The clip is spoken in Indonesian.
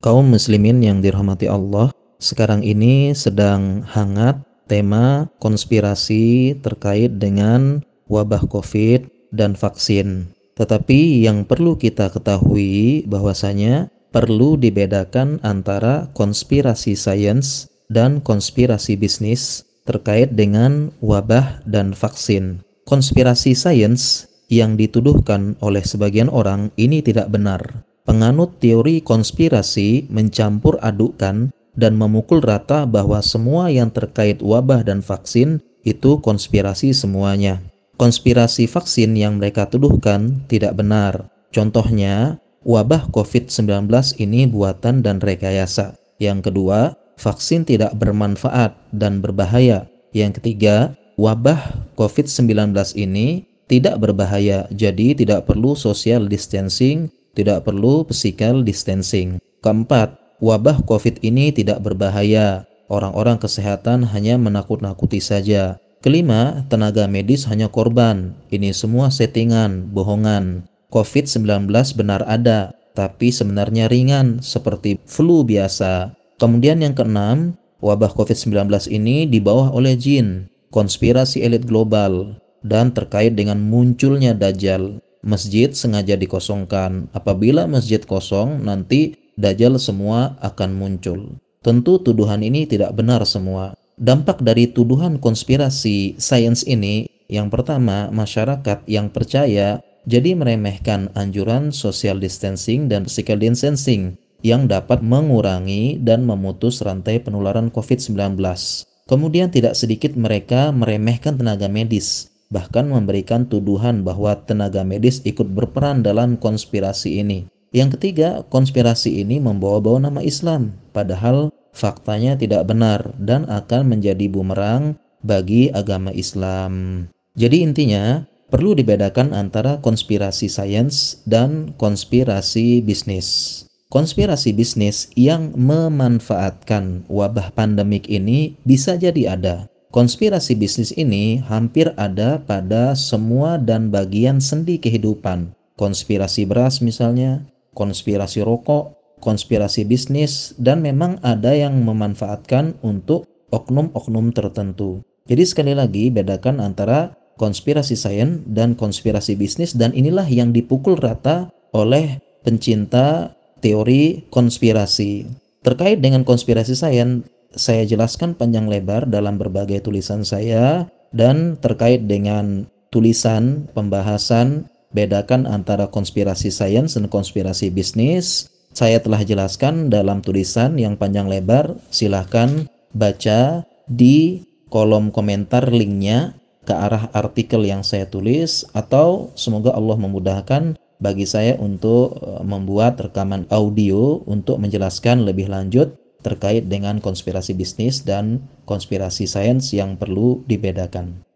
Kaum muslimin yang dirahmati Allah, sekarang ini sedang hangat tema konspirasi terkait dengan wabah Covid dan vaksin. Tetapi yang perlu kita ketahui bahwasanya perlu dibedakan antara konspirasi sains dan konspirasi bisnis terkait dengan wabah dan vaksin. Konspirasi sains yang dituduhkan oleh sebagian orang ini tidak benar. Penganut teori konspirasi mencampur adukkan dan memukul rata bahwa semua yang terkait wabah dan vaksin itu konspirasi semuanya. Konspirasi vaksin yang mereka tuduhkan tidak benar. Contohnya, wabah COVID-19 ini buatan dan rekayasa. Yang kedua, vaksin tidak bermanfaat dan berbahaya. Yang ketiga, wabah COVID-19 ini tidak berbahaya, jadi tidak perlu social distancing, tidak perlu physical distancing. Keempat, wabah COVID ini tidak berbahaya. Orang-orang kesehatan hanya menakut-nakuti saja. Kelima, tenaga medis hanya korban. Ini semua settingan, bohongan. COVID-19 benar ada, tapi sebenarnya ringan, seperti flu biasa. Kemudian yang keenam, wabah COVID-19 ini dibawa oleh jin, konspirasi elit global, dan terkait dengan munculnya Dajjal. Masjid sengaja dikosongkan. Apabila masjid kosong, nanti Dajjal semua akan muncul. Tentu tuduhan ini tidak benar semua. Dampak dari tuduhan konspirasi sains ini, yang pertama, masyarakat yang percaya jadi meremehkan anjuran social distancing dan physical distancing yang dapat mengurangi dan memutus rantai penularan COVID-19. Kemudian tidak sedikit mereka meremehkan tenaga medis, bahkan memberikan tuduhan bahwa tenaga medis ikut berperan dalam konspirasi ini. Yang ketiga, konspirasi ini membawa-bawa nama Islam, padahal faktanya tidak benar dan akan menjadi bumerang bagi agama Islam. Jadi intinya, perlu dibedakan antara konspirasi sains dan konspirasi bisnis. Konspirasi bisnis yang memanfaatkan wabah pandemik ini bisa jadi ada. Konspirasi bisnis ini hampir ada pada semua dan bagian sendi kehidupan. Konspirasi beras misalnya, konspirasi rokok, konspirasi bisnis, dan memang ada yang memanfaatkan untuk oknum-oknum tertentu. Jadi sekali lagi bedakan antara konspirasi sains dan konspirasi bisnis, dan inilah yang dipukul rata oleh pencinta teori konspirasi. Terkait dengan konspirasi sains, saya jelaskan panjang lebar dalam berbagai tulisan saya, dan terkait dengan tulisan pembahasan bedakan antara konspirasi sains dan konspirasi bisnis, saya telah jelaskan dalam tulisan yang panjang lebar. Silahkan baca di kolom komentar linknya ke arah artikel yang saya tulis, atau semoga Allah memudahkan bagi saya untuk membuat rekaman audio untuk menjelaskan lebih lanjut terkait dengan konspirasi bisnis dan konspirasi sains yang perlu dibedakan.